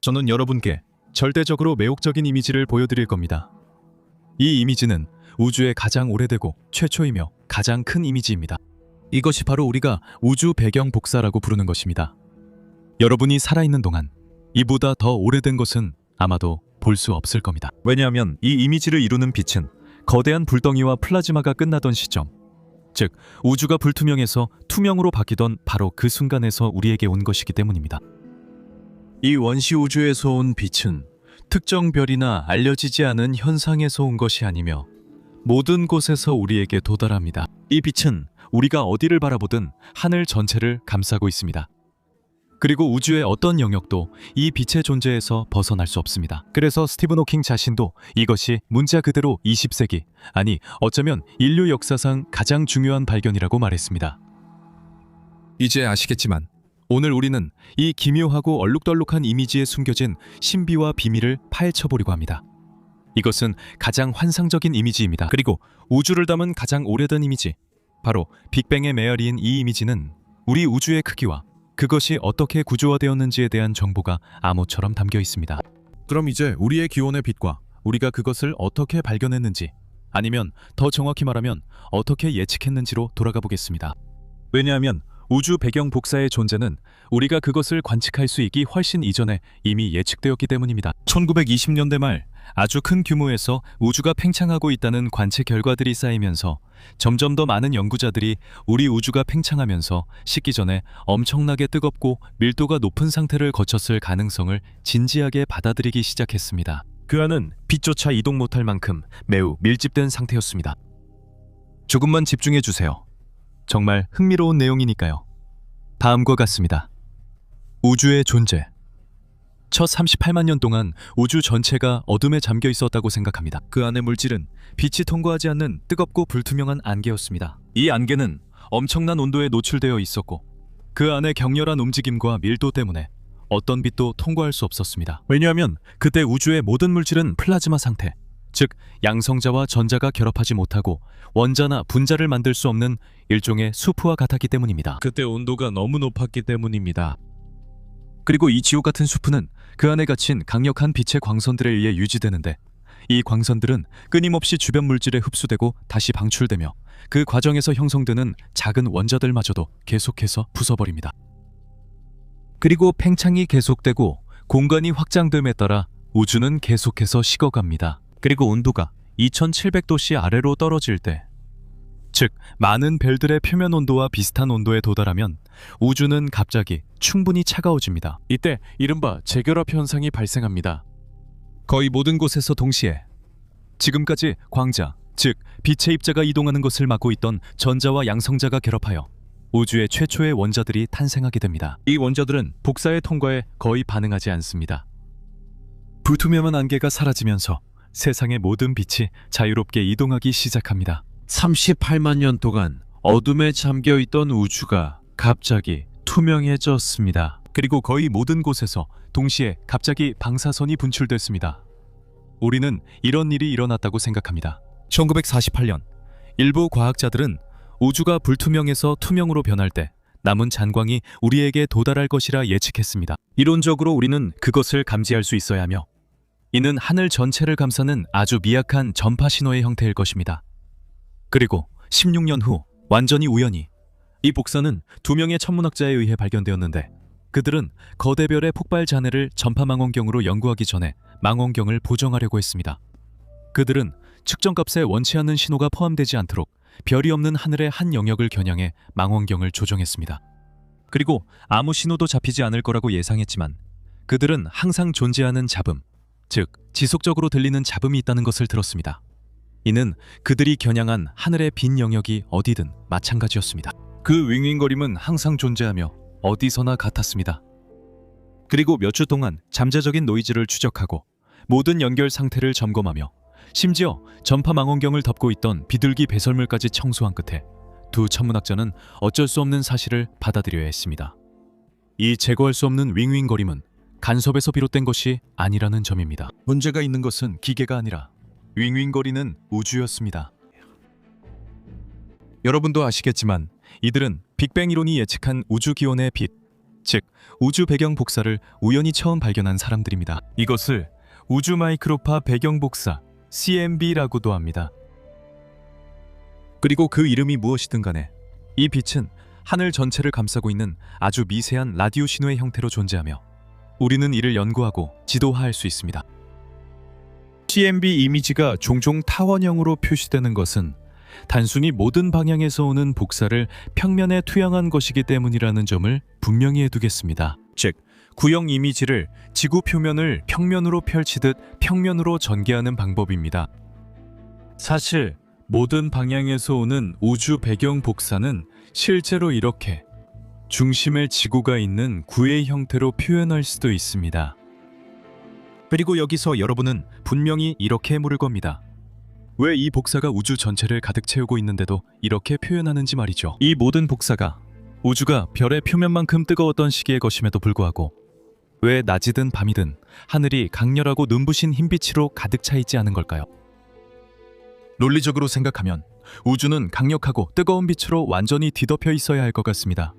저는 여러분께 절대적으로 매혹적인 이미지를 보여드릴 겁니다. 이 이미지는 우주의 가장 오래되고 최초이며 가장 큰 이미지입니다. 이것이 바로 우리가 우주 배경 복사라고 부르는 것입니다. 여러분이 살아있는 동안 이보다 더 오래된 것은 아마도 볼 수 없을 겁니다. 왜냐하면 이 이미지를 이루는 빛은 거대한 불덩이와 플라즈마가 끝나던 시점, 즉 우주가 불투명해서 투명으로 바뀌던 바로 그 순간에서 우리에게 온 것이기 때문입니다. 이 원시 우주에서 온 빛은 특정 별이나 알려지지 않은 현상에서 온 것이 아니며 모든 곳에서 우리에게 도달합니다. 이 빛은 우리가 어디를 바라보든 하늘 전체를 감싸고 있습니다. 그리고 우주의 어떤 영역도 이 빛의 존재에서 벗어날 수 없습니다. 그래서 스티븐 호킹 자신도 이것이 문자 그대로 20세기, 아니 어쩌면 인류 역사상 가장 중요한 발견이라고 말했습니다. 이제 아시겠지만 오늘 우리는 이 기묘하고 얼룩덜룩한 이미지에 숨겨진 신비와 비밀을 파헤쳐보려고 합니다. 이것은 가장 환상적인 이미지입니다. 그리고 우주를 담은 가장 오래된 이미지, 바로 빅뱅의 메아리인 이 이미지는 우리 우주의 크기와 그것이 어떻게 구조화되었는지에 대한 정보가 암호처럼 담겨 있습니다. 그럼 이제 우리의 기원의 빛과 우리가 그것을 어떻게 발견했는지, 아니면 더 정확히 말하면 어떻게 예측했는지로 돌아가 보겠습니다. 왜냐하면 우주 배경 복사의 존재는 우리가 그것을 관측할 수 있기 훨씬 이전에 이미 예측되었기 때문입니다. 1920년대 말 아주 큰 규모에서 우주가 팽창하고 있다는 관측 결과들이 쌓이면서 점점 더 많은 연구자들이 우리 우주가 팽창하면서 식기 전에 엄청나게 뜨겁고 밀도가 높은 상태를 거쳤을 가능성을 진지하게 받아들이기 시작했습니다. 그 안은 빛조차 이동 못할 만큼 매우 밀집된 상태였습니다. 조금만 집중해 주세요. 정말 흥미로운 내용이니까요. 다음과 같습니다. 우주의 존재. 첫 38만 년 동안 우주 전체가 어둠에 잠겨 있었다고 생각합니다. 그 안의 물질은 빛이 통과하지 않는 뜨겁고 불투명한 안개였습니다. 이 안개는 엄청난 온도에 노출되어 있었고 그 안의 격렬한 움직임과 밀도 때문에 어떤 빛도 통과할 수 없었습니다. 왜냐하면 그때 우주의 모든 물질은 플라즈마 상태, 즉 양성자와 전자가 결합하지 못하고 원자나 분자를 만들 수 없는 일종의 수프와 같았기 때문입니다. 그때 온도가 너무 높았기 때문입니다. 그리고 이 지옥 같은 수프는 그 안에 갇힌 강력한 빛의 광선들에 의해 유지되는데 이 광선들은 끊임없이 주변 물질에 흡수되고 다시 방출되며 그 과정에서 형성되는 작은 원자들마저도 계속해서 부숴버립니다. 그리고 팽창이 계속되고 공간이 확장됨에 따라 우주는 계속해서 식어갑니다. 그리고 온도가 2700도씨 아래로 떨어질 때, 즉 많은 별들의 표면 온도와 비슷한 온도에 도달하면 우주는 갑자기 충분히 차가워집니다. 이때 이른바 재결합 현상이 발생합니다. 거의 모든 곳에서 동시에 지금까지 광자, 즉 빛의 입자가 이동하는 것을 막고 있던 전자와 양성자가 결합하여 우주의 최초의 원자들이 탄생하게 됩니다. 이 원자들은 복사의 통과에 거의 반응하지 않습니다. 불투명한 안개가 사라지면서 세상의 모든 빛이 자유롭게 이동하기 시작합니다. 38만 년 동안 어둠에 잠겨있던 우주가 갑자기 투명해졌습니다. 그리고 거의 모든 곳에서 동시에 갑자기 방사선이 분출됐습니다. 우리는 이런 일이 일어났다고 생각합니다. 1948년 일부 과학자들은 우주가 불투명해서 투명으로 변할 때 남은 잔광이 우리에게 도달할 것이라 예측했습니다. 이론적으로 우리는 그것을 감지할 수 있어야 하며 이는 하늘 전체를 감싸는 아주 미약한 전파 신호의 형태일 것입니다. 그리고 16년 후 완전히 우연히 이 복사는 두 명의 천문학자에 의해 발견되었는데 그들은 거대 별의 폭발 잔해를 전파 망원경으로 연구하기 전에 망원경을 보정하려고 했습니다. 그들은 측정값에 원치 않는 신호가 포함되지 않도록 별이 없는 하늘의 한 영역을 겨냥해 망원경을 조정했습니다. 그리고 아무 신호도 잡히지 않을 거라고 예상했지만 그들은 항상 존재하는 잡음, 즉 지속적으로 들리는 잡음이 있다는 것을 들었습니다. 이는 그들이 겨냥한 하늘의 빈 영역이 어디든 마찬가지였습니다. 그 윙윙거림은 항상 존재하며 어디서나 같았습니다. 그리고 몇 주 동안 잠재적인 노이즈를 추적하고 모든 연결 상태를 점검하며 심지어 전파 망원경을 덮고 있던 비둘기 배설물까지 청소한 끝에 두 천문학자는 어쩔 수 없는 사실을 받아들여야 했습니다. 이 제거할 수 없는 윙윙거림은 간섭에서 비롯된 것이 아니라는 점입니다. 문제가 있는 것은 기계가 아니라 윙윙거리는 우주였습니다. 여러분도 아시겠지만 이들은 빅뱅 이론이 예측한 우주 기원의 빛, 즉 우주 배경 복사를 우연히 처음 발견한 사람들입니다. 이것을 우주 마이크로파 배경 복사 CMB라고도 합니다. 그리고 그 이름이 무엇이든 간에 이 빛은 하늘 전체를 감싸고 있는 아주 미세한 라디오 신호의 형태로 존재하며 우리는 이를 연구하고 지도화할 수 있습니다. CMB 이미지가 종종 타원형으로 표시되는 것은 단순히 모든 방향에서 오는 복사를 평면에 투영한 것이기 때문이라는 점을 분명히 해두겠습니다. 즉, 구형 이미지를 지구 표면을 평면으로 펼치듯 평면으로 전개하는 방법입니다. 사실 모든 방향에서 오는 우주 배경 복사는 실제로 이렇게 중심에 지구가 있는 구의 형태로 표현할 수도 있습니다. 그리고 여기서 여러분은 분명히 이렇게 물을 겁니다. 왜 이 복사가 우주 전체를 가득 채우고 있는데도 이렇게 표현하는지 말이죠. 이 모든 복사가 우주가 별의 표면만큼 뜨거웠던 시기의 것임에도 불구하고 왜 낮이든 밤이든 하늘이 강렬하고 눈부신 흰빛으로 가득 차 있지 않은 걸까요? 논리적으로 생각하면 우주는 강력하고 뜨거운 빛으로 완전히 뒤덮여 있어야 할 것 같습니다.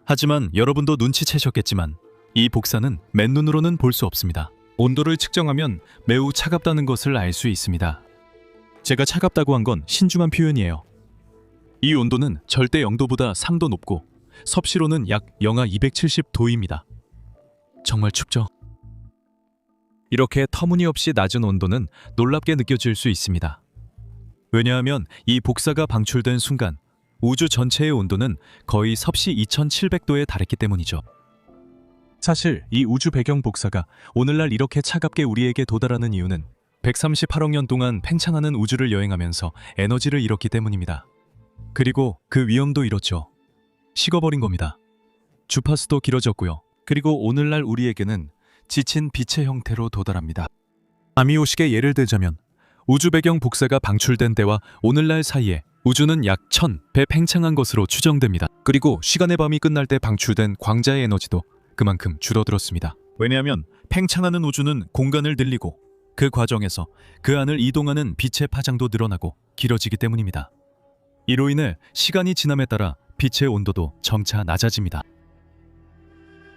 하지만 여러분도 눈치채셨겠지만 이 복사는 맨눈으로는 볼 수 없습니다. 온도를 측정하면 매우 차갑다는 것을 알 수 있습니다. 제가 차갑다고 한 건 신중한 표현이에요. 이 온도는 절대 0도보다 3도 높고 섭씨로는 약 영하 270도입니다. 정말 춥죠? 이렇게 터무니없이 낮은 온도는 놀랍게 느껴질 수 있습니다. 왜냐하면 이 복사가 방출된 순간 우주 전체의 온도는 거의 섭씨 2700도에 달했기 때문이죠. 사실 이 우주 배경 복사가 오늘날 이렇게 차갑게 우리에게 도달하는 이유는 138억 년 동안 팽창하는 우주를 여행하면서 에너지를 잃었기 때문입니다. 그리고 그 위험도 잃었죠. 식어버린 겁니다. 주파수도 길어졌고요. 그리고 오늘날 우리에게는 지친 빛의 형태로 도달합니다. 아미오식의 예를 들자면 우주 배경 복사가 방출된 때와 오늘날 사이에 우주는 약 1000배 팽창한 것으로 추정됩니다. 그리고 시간의 밤이 끝날 때 방출된 광자의 에너지도 그만큼 줄어들었습니다. 왜냐하면 팽창하는 우주는 공간을 늘리고 그 과정에서 그 안을 이동하는 빛의 파장도 늘어나고 길어지기 때문입니다. 이로 인해 시간이 지남에 따라 빛의 온도도 점차 낮아집니다.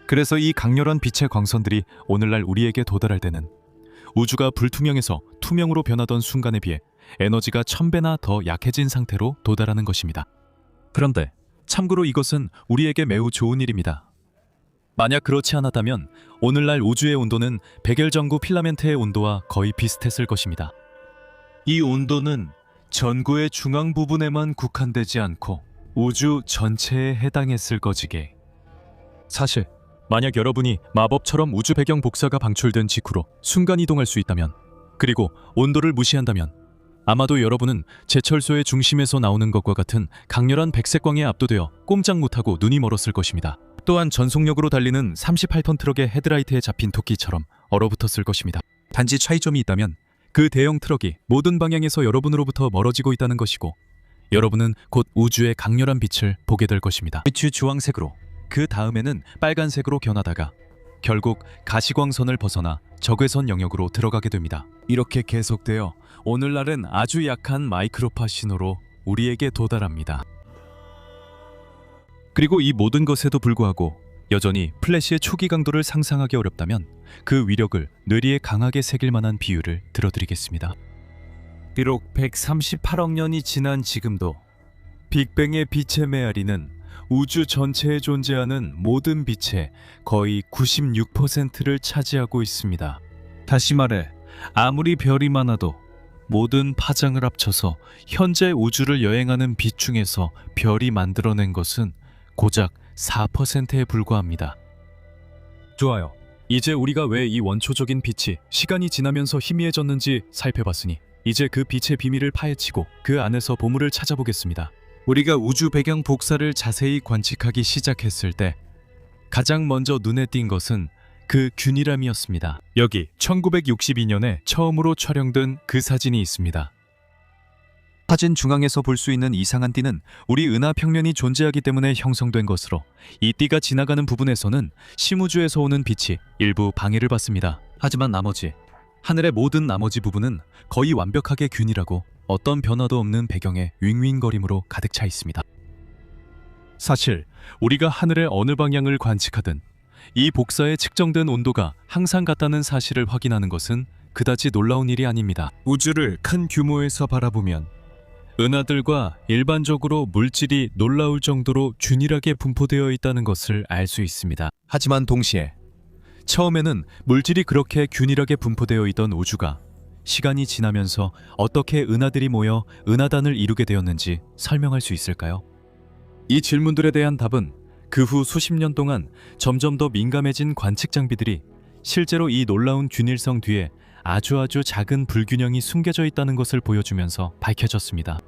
그래서 이 강렬한 빛의 광선들이 오늘날 우리에게 도달할 때는 우주가 불투명해서 투명으로 변하던 순간에 비해 에너지가 1000배나 더 약해진 상태로 도달하는 것입니다. 그런데 참고로 이것은 우리에게 매우 좋은 일입니다. 만약 그렇지 않았다면 오늘날 우주의 온도는 백열전구 필라멘트의 온도와 거의 비슷했을 것입니다. 이 온도는 전구의 중앙 부분에만 국한되지 않고 우주 전체에 해당했을 것이게. 사실 만약 여러분이 마법처럼 우주 배경 복사가 방출된 직후로 순간이동할 수 있다면, 그리고 온도를 무시한다면 아마도 여러분은 제철소의 중심에서 나오는 것과 같은 강렬한 백색광에 압도되어 꼼짝 못하고 눈이 멀었을 것입니다. 또한 전속력으로 달리는 38톤 트럭의 헤드라이트에 잡힌 토끼처럼 얼어붙었을 것입니다. 단지 차이점이 있다면 그 대형 트럭이 모든 방향에서 여러분으로부터 멀어지고 있다는 것이고, 여러분은 곧 우주의 강렬한 빛을 보게 될 것입니다. 빛이 주황색으로, 그 다음에는 빨간색으로 변하다가 결국 가시광선을 벗어나 적외선 영역으로 들어가게 됩니다. 이렇게 계속되어 오늘날은 아주 약한 마이크로파 신호로 우리에게 도달합니다. 그리고 이 모든 것에도 불구하고 여전히 플래시의 초기 강도를 상상하기 어렵다면 그 위력을 뇌리에 강하게 새길 만한 비유를 들어드리겠습니다. 비록 138억 년이 지난 지금도 빅뱅의 빛의 메아리는 우주 전체에 존재하는 모든 빛의 거의 96%를 차지하고 있습니다. 다시 말해, 아무리 별이 많아도 모든 파장을 합쳐서 현재 우주를 여행하는 빛 중에서 별이 만들어낸 것은 고작 4%에 불과합니다. 좋아요. 이제 우리가 왜 이 원초적인 빛이 시간이 지나면서 희미해졌는지 살펴봤으니 이제 그 빛의 비밀을 파헤치고 그 안에서 보물을 찾아보겠습니다. 우리가 우주 배경 복사를 자세히 관측하기 시작했을 때 가장 먼저 눈에 띈 것은 그 균일함이었습니다. 여기 1962년에 처음으로 촬영된 그 사진이 있습니다. 사진 중앙에서 볼 수 있는 이상한 띠는 우리 은하 평면이 존재하기 때문에 형성된 것으로, 이 띠가 지나가는 부분에서는 심우주에서 오는 빛이 일부 방해를 받습니다. 하지만 하늘의 모든 나머지 부분은 거의 완벽하게 균일하고 어떤 변화도 없는 배경에 윙윙거림으로 가득 차 있습니다. 사실 우리가 하늘의 어느 방향을 관측하든 이 복사에 측정된 온도가 항상 같다는 사실을 확인하는 것은 그다지 놀라운 일이 아닙니다. 우주를 큰 규모에서 바라보면 은하들과 일반적으로 물질이 놀라울 정도로 균일하게 분포되어 있다는 것을 알 수 있습니다. 하지만 동시에 처음에는 물질이 그렇게 균일하게 분포되어 있던 우주가 시간이 지나면서 어떻게 은하들이 모여 은하단을 이루게 되었는지 설명할 수 있을까요? 이 질문들에 대한 답은 그 후 수십 년 동안 점점 더 민감해진 관측 장비들이 실제로 이 놀라운 균일성 뒤에 아주 작은 불균형이 숨겨져 있다는 것을 보여주면서 밝혀졌습니다.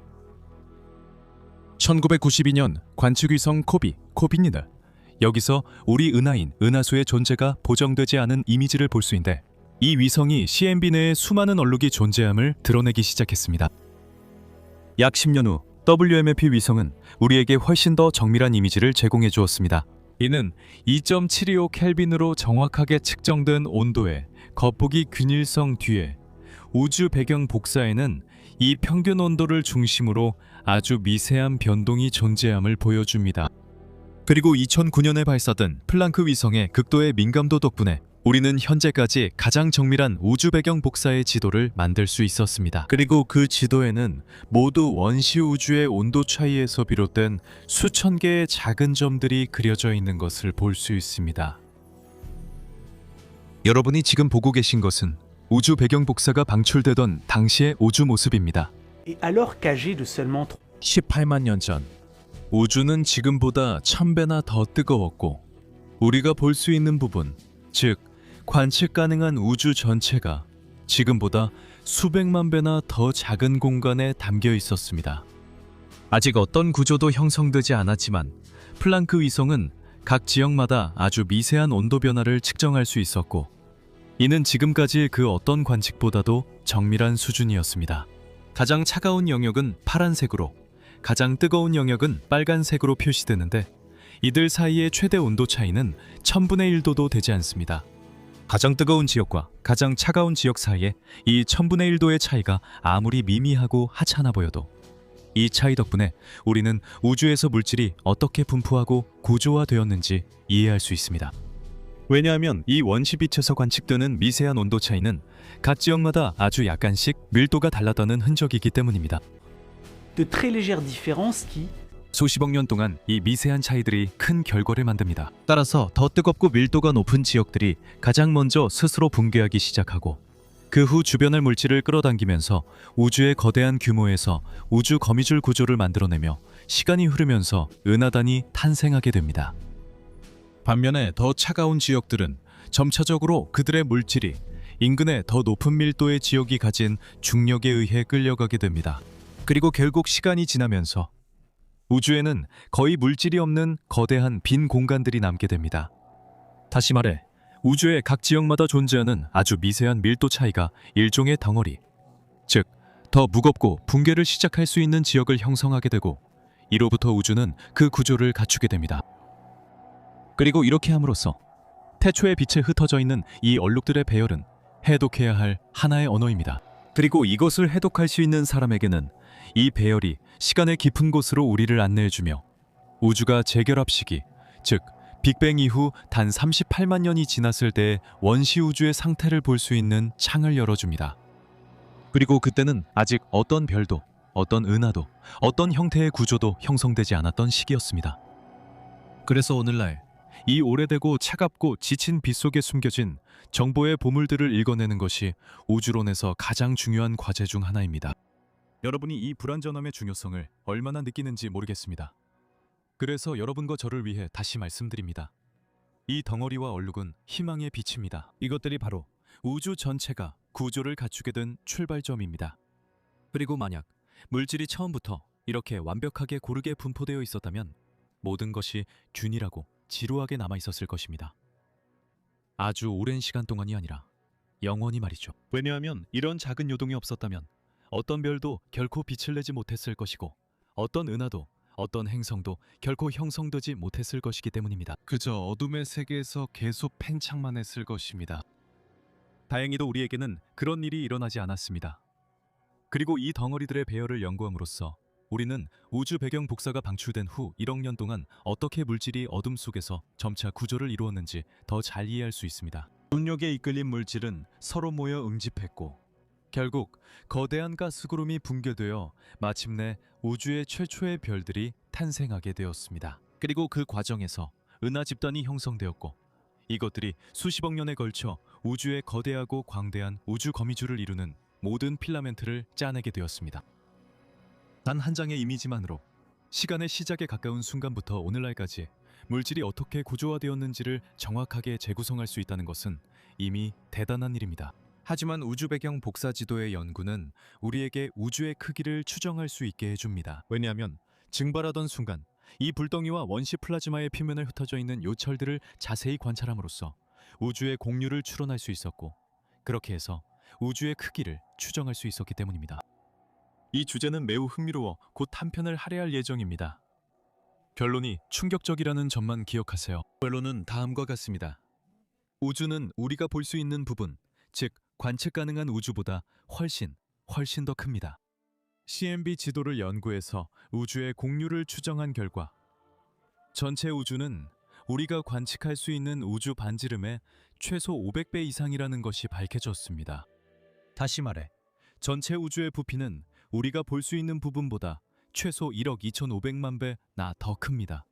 1992년 관측위성 코비니는 여기서 우리 은하인 은하수의 존재가 보정되지 않은 이미지를 볼 수 있는데 이 위성이 CMB 내에 수많은 얼룩이 존재함을 드러내기 시작했습니다. 약 10년 후 WMAP 위성은 우리에게 훨씬 더 정밀한 이미지를 제공해 주었습니다. 이는 2.725 켈빈으로 정확하게 측정된 온도의 겉보기 균일성 뒤에 우주 배경 복사에는 이 평균 온도를 중심으로 아주 미세한 변동이 존재함을 보여줍니다. 그리고 2009년에 발사된 플랑크 위성의 극도의 민감도 덕분에 우리는 현재까지 가장 정밀한 우주 배경 복사의 지도를 만들 수 있었습니다. 그리고 그 지도에는 모두 원시 우주의 온도 차이에서 비롯된 수천 개의 작은 점들이 그려져 있는 것을 볼 수 있습니다. 여러분이 지금 보고 계신 것은 우주 배경 복사가 방출되던 당시의 우주 모습입니다. Et alors qu'âgé de seulement 18만 년 전, 우주는 지금보다 1000배나 더 뜨거웠고 우리가 볼 수 있는 부분, 즉 관측 가능한 우주 전체가 지금보다 수백만 배나 더 작은 공간에 담겨 있었습니다. 아직 어떤 구조도 형성되지 않았지만 플랑크 위성은 각 지역마다 아주 미세한 온도 변화를 측정할 수 있었고 이는 지금까지 그 어떤 관측보다도 정밀한 수준이었습니다. 가장 차가운 영역은 파란색으로, 가장 뜨거운 영역은 빨간색으로 표시되는데 이들 사이의 최대 온도 차이는 1000분의 1도도 되지 않습니다. 가장 뜨거운 지역과 가장 차가운 지역 사이에 이 1000분의 1도의 차이가 아무리 미미하고 하찮아 보여도 이 차이 덕분에 우리는 우주에서 물질이 어떻게 분포하고 구조화되었는지 이해할 수 있습니다. 왜냐하면 이 원시빛에서 관측되는 미세한 온도 차이는 각 지역마다 아주 약간씩 밀도가 달랐다는 흔적이기 때문입니다. de très légères différences qui, 수십억 년 동안 이 미세한 차이들이 큰 결과를 만듭니다. 따라서 더 뜨겁고 밀도가 높은 지역들이 가장 먼저 스스로 붕괴하기 시작하고 그 후 주변의 물질을 끌어당기면서 우주의 거대한 규모에서 우주 거미줄 구조를 만들어내며 시간이 흐르면서 은하단이 탄생하게 됩니다. 반면에 더 차가운 지역들은 점차적으로 그들의 물질이 인근의 더 높은 밀도의 지역이 가진 중력에 의해 끌려가게 됩니다. 그리고 결국 시간이 지나면서 우주에는 거의 물질이 없는 거대한 빈 공간들이 남게 됩니다. 다시 말해 우주의 각 지역마다 존재하는 아주 미세한 밀도 차이가 일종의 덩어리, 즉 더 무겁고 붕괴를 시작할 수 있는 지역을 형성하게 되고 이로부터 우주는 그 구조를 갖추게 됩니다. 그리고 이렇게 함으로써 태초의 빛에 흩어져 있는 이 얼룩들의 배열은 해독해야 할 하나의 언어입니다. 그리고 이것을 해독할 수 있는 사람에게는 이 배열이 시간의 깊은 곳으로 우리를 안내해주며 우주가 재결합 시기, 즉 빅뱅 이후 단 38만 년이 지났을 때의 원시 우주의 상태를 볼 수 있는 창을 열어줍니다. 그리고 그때는 아직 어떤 별도, 어떤 은하도, 어떤 형태의 구조도 형성되지 않았던 시기였습니다. 그래서 오늘날 이 오래되고 차갑고 지친 빛 속에 숨겨진 정보의 보물들을 읽어내는 것이 우주론에서 가장 중요한 과제 중 하나입니다. 여러분이 이 불완전함의 중요성을 얼마나 느끼는지 모르겠습니다. 그래서 여러분과 저를 위해 다시 말씀드립니다. 이 덩어리와 얼룩은 희망의 빛입니다. 이것들이 바로 우주 전체가 구조를 갖추게 된 출발점입니다. 그리고 만약 물질이 처음부터 이렇게 완벽하게 고르게 분포되어 있었다면 모든 것이 균일하고 지루하게 남아 있었을 것입니다. 아주 오랜 시간 동안이 아니라 영원히 말이죠. 왜냐하면 이런 작은 요동이 없었다면 어떤 별도 결코 빛을 내지 못했을 것이고 어떤 은하도 어떤 행성도 결코 형성되지 못했을 것이기 때문입니다. 그저 어둠의 세계에서 계속 팽창만 했을 것입니다. 다행히도 우리에게는 그런 일이 일어나지 않았습니다. 그리고 이 덩어리들의 배열을 연구함으로써 우리는 우주 배경 복사가 방출된 후 1억 년 동안 어떻게 물질이 어둠 속에서 점차 구조를 이루었는지 더 잘 이해할 수 있습니다. 중력에 이끌린 물질은 서로 모여 응집했고 결국 거대한 가스구름이 붕괴되어 마침내 우주의 최초의 별들이 탄생하게 되었습니다. 그리고 그 과정에서 은하 집단이 형성되었고 이것들이 수십억 년에 걸쳐 우주의 거대하고 광대한 우주 거미줄을 이루는 모든 필라멘트를 짜내게 되었습니다. 단 한 장의 이미지만으로 시간의 시작에 가까운 순간부터 오늘날까지 물질이 어떻게 구조화되었는지를 정확하게 재구성할 수 있다는 것은 이미 대단한 일입니다. 하지만 우주 배경 복사 지도의 연구는 우리에게 우주의 크기를 추정할 수 있게 해줍니다. 왜냐하면 증발하던 순간 이 불덩이와 원시 플라즈마의 표면에 흩어져 있는 요철들을 자세히 관찰함으로써 우주의 공류를 추론할 수 있었고 그렇게 해서 우주의 크기를 추정할 수 있었기 때문입니다. 이 주제는 매우 흥미로워 곧 한 편을 할애할 예정입니다. 결론이 충격적이라는 점만 기억하세요. 결론은 다음과 같습니다. 우주는 우리가 볼 수 있는 부분, 즉 관측 가능한 우주보다 훨씬 더 큽니다. CMB 지도를 연구해서 우주의 공류를 추정한 결과 전체 우주는 우리가 관측할 수 있는 우주 반지름의 최소 500배 이상이라는 것이 밝혀졌습니다. 다시 말해 전체 우주의 부피는 우리가 볼 수 있는 부분보다 최소 1억 2,500만 배나 더 큽니다.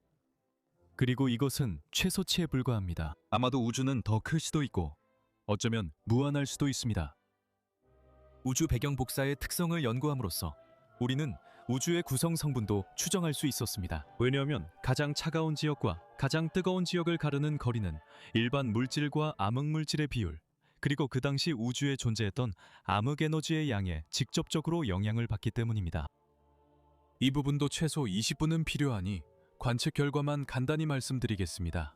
그리고 이것은 최소치에 불과합니다. 아마도 우주는 더 클 수도 있고 어쩌면 무한할 수도 있습니다. 우주 배경 복사의 특성을 연구함으로써 우리는 우주의 구성 성분도 추정할 수 있었습니다. 왜냐하면 가장 차가운 지역과 가장 뜨거운 지역을 가르는 거리는 일반 물질과 암흑물질의 비율, 그리고 그 당시 우주에 존재했던 암흑에너지의 양에 직접적으로 영향을 받기 때문입니다. 이 부분도 최소 20분은 필요하니 관측 결과만 간단히 말씀드리겠습니다.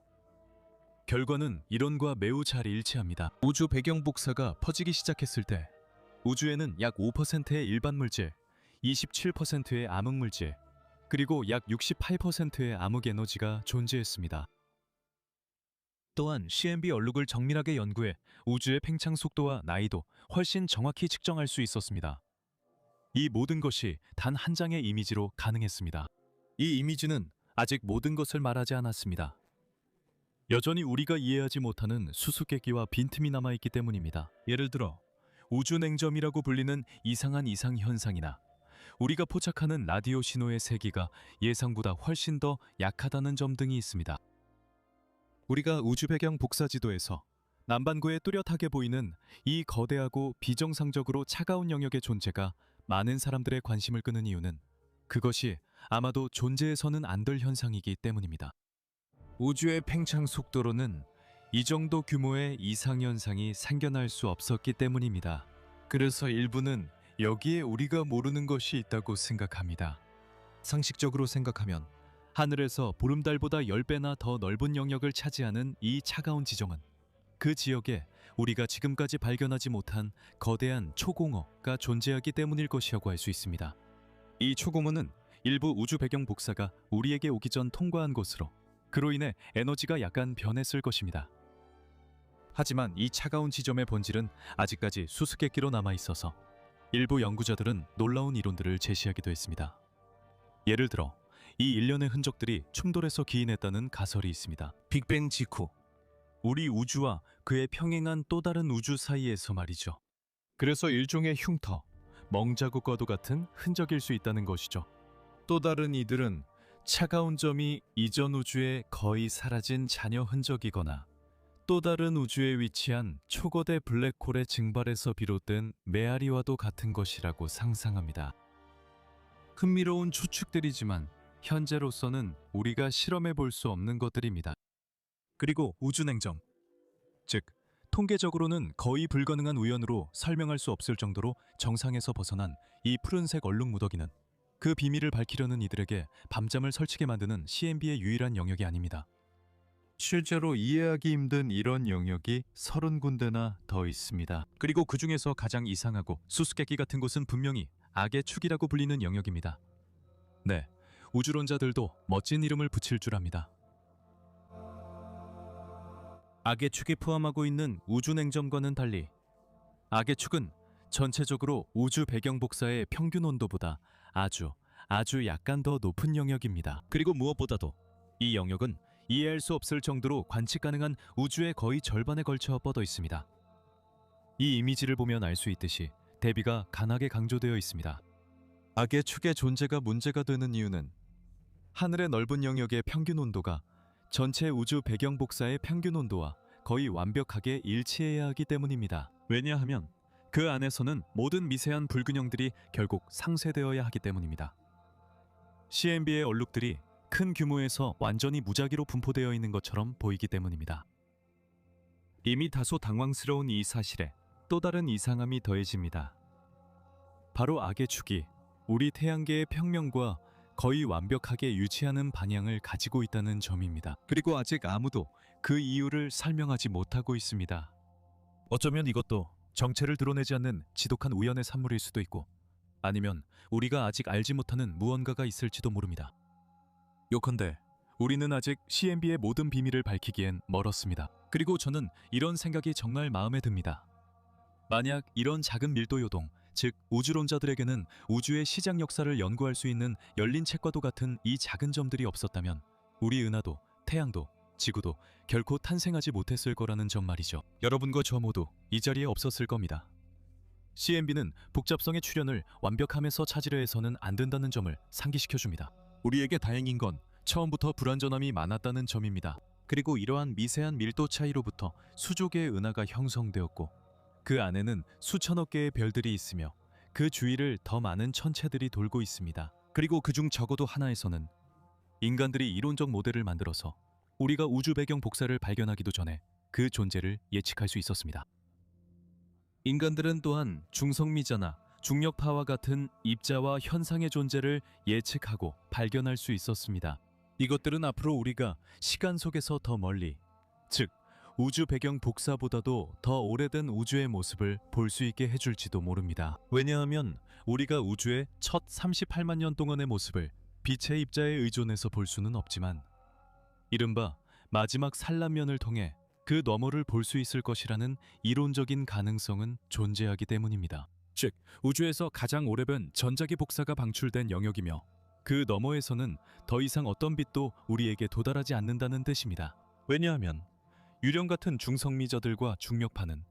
결과는 이론과 매우 잘 일치합니다. 우주 배경 복사가 퍼지기 시작했을 때 우주에는 약 5%의 일반 물질, 27%의 암흑 물질, 그리고 약 68%의 암흑 에너지가 존재했습니다. 또한 CMB 얼룩을 정밀하게 연구해 우주의 팽창 속도와 나이도 훨씬 정확히 측정할 수 있었습니다. 이 모든 것이 단 한 장의 이미지로 가능했습니다. 이 이미지는 아직 모든 것을 말하지 않았습니다. 여전히 우리가 이해하지 못하는 수수께끼와 빈틈이 남아있기 때문입니다. 예를 들어 우주 냉점이라고 불리는 이상한 이상 현상이나 우리가 포착하는 라디오 신호의 세기가 예상보다 훨씬 더 약하다는 점 등이 있습니다. 우리가 우주 배경 복사 지도에서 남반구에 뚜렷하게 보이는 이 거대하고 비정상적으로 차가운 영역의 존재가 많은 사람들의 관심을 끄는 이유는 그것이 아마도 존재해서는 안 될 현상이기 때문입니다. 우주의 팽창 속도로는 이 정도 규모의 이상현상이 생겨날 수 없었기 때문입니다. 그래서 일부는 여기에 우리가 모르는 것이 있다고 생각합니다. 상식적으로 생각하면 하늘에서 보름달보다 10배나 더 넓은 영역을 차지하는 이 차가운 지정은 그 지역에 우리가 지금까지 발견하지 못한 거대한 초공허가 존재하기 때문일 것이라고 할 수 있습니다. 이 초공허는 일부 우주 배경 복사가 우리에게 오기 전 통과한 곳으로 그로 인해 에너지가 약간 변했을 것입니다. 하지만 이 차가운 지점의 본질은 아직까지 수수께끼로 남아있어서 일부 연구자들은 놀라운 이론들을 제시하기도 했습니다. 예를 들어 이 일련의 흔적들이 충돌해서 기인했다는 가설이 있습니다. 빅뱅 직후 우리 우주와 그의 평행한 또 다른 우주 사이에서 말이죠. 그래서 일종의 흉터, 멍자국과도 같은 흔적일 수 있다는 것이죠. 또 다른 이들은 차가운 점이 이전 우주에 거의 사라진 잔여 흔적이거나 또 다른 우주에 위치한 초거대 블랙홀의 증발에서 비롯된 메아리와도 같은 것이라고 상상합니다. 흥미로운 추측들이지만 현재로서는 우리가 실험해 볼 수 없는 것들입니다. 그리고 우주냉점, 즉 통계적으로는 거의 불가능한 우연으로 설명할 수 없을 정도로 정상에서 벗어난 이 푸른색 얼룩 무더기는 그 비밀을 밝히려는 이들에게 밤잠을 설치게 만드는 CMB의 유일한 영역이 아닙니다. 실제로 이해하기 힘든 이런 영역이 30군데나 더 있습니다. 그리고 그 중에서 가장 이상하고 수수께끼 같은 곳은 분명히 악의 축이라고 불리는 영역입니다. 네, 우주론자들도 멋진 이름을 붙일 줄 압니다. 악의 축이 포함하고 있는 우주냉점과는 달리 악의 축은 전체적으로 우주 배경 복사의 평균 온도보다 아주 아주 약간 더 높은 영역입니다. 그리고 무엇보다도 이 영역은 이해할 수 없을 정도로 관측 가능한 우주의 거의 절반에 걸쳐 뻗어 있습니다. 이 이미지를 보면 알 수 있듯이 대비가 강하게 강조되어 있습니다. 악의 축의 존재가 문제가 되는 이유는 하늘의 넓은 영역의 평균 온도가 전체 우주 배경 복사의 평균 온도와 거의 완벽하게 일치해야 하기 때문입니다. 왜냐하면 그 안에서는 모든 미세한 불균형들이 결국 상쇄되어야 하기 때문입니다. CMB의 얼룩들이 큰 규모에서 완전히 무작위로 분포되어 있는 것처럼 보이기 때문입니다. 이미 다소 당황스러운 이 사실에 또 다른 이상함이 더해집니다. 바로 악의 축이 우리 태양계의 평면과 거의 완벽하게 유치하는 방향을 가지고 있다는 점입니다. 그리고 아직 아무도 그 이유를 설명하지 못하고 있습니다. 어쩌면 이것도 정체를 드러내지 않는 지독한 우연의 산물일 수도 있고, 아니면 우리가 아직 알지 못하는 무언가가 있을지도 모릅니다. 요컨대 우리는 아직 CMB의 모든 비밀을 밝히기엔 멀었습니다. 그리고 저는 이런 생각이 정말 마음에 듭니다. 만약 이런 작은 밀도 요동, 즉 우주론자들에게는 우주의 시작 역사를 연구할 수 있는 열린 책과도 같은 이 작은 점들이 없었다면 우리 은하도, 태양도, 지구도 결코 탄생하지 못했을 거라는 점 말이죠. 여러분과 저 모두 이 자리에 없었을 겁니다. CMB는 복잡성의 출현을 완벽함에서 찾으려 해서는 안 된다는 점을 상기시켜줍니다. 우리에게 다행인 건 처음부터 불완전함이 많았다는 점입니다. 그리고 이러한 미세한 밀도 차이로부터 수조 개의 은하가 형성되었고, 그 안에는 수천억 개의 별들이 있으며 그 주위를 더 많은 천체들이 돌고 있습니다. 그리고 그중 적어도 하나에서는 인간들이 이론적 모델을 만들어서 우리가 우주 배경 복사를 발견하기도 전에 그 존재를 예측할 수 있었습니다. 인간들은 또한 중성미자나 중력파와 같은 입자와 현상의 존재를 예측하고 발견할 수 있었습니다. 이것들은 앞으로 우리가 시간 속에서 더 멀리, 즉 우주 배경 복사보다도 더 오래된 우주의 모습을 볼 수 있게 해줄지도 모릅니다. 왜냐하면 우리가 우주의 첫 38만 년 동안의 모습을 빛의 입자에 의존해서 볼 수는 없지만, 이른바 마지막 산란면을 통해 그 너머를 볼 수 있을 것이라는 이론적인 가능성은 존재하기 때문입니다. 즉, 우주에서 가장 오래된 전자기 복사가 방출된 영역이며 그 너머에서는 더 이상 어떤 빛도 우리에게 도달하지 않는다는 뜻입니다. 왜냐하면 유령 같은 중성미자들과 중력파는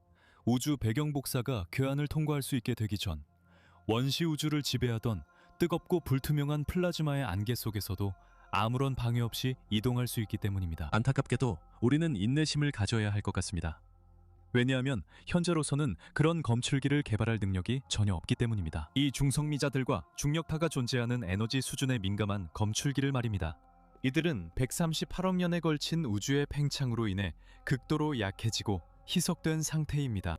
우주 배경 복사가 교환을 통과할 수 있게 되기 전 원시 우주를 지배하던 뜨겁고 불투명한 플라즈마의 안개 속에서도 아무런 방해 없이 이동할 수 있기 때문입니다. 안타깝게도 우리는 인내심을 가져야 할 것 같습니다. 왜냐하면 현재로서는 그런 검출기를 개발할 능력이 전혀 없기 때문입니다. 이 중성미자들과 중력파가 존재하는 에너지 수준에 민감한 검출기를 말입니다. 이들은 138억 년에 걸친 우주의 팽창으로 인해 극도로 약해지고 희석된 상태입니다.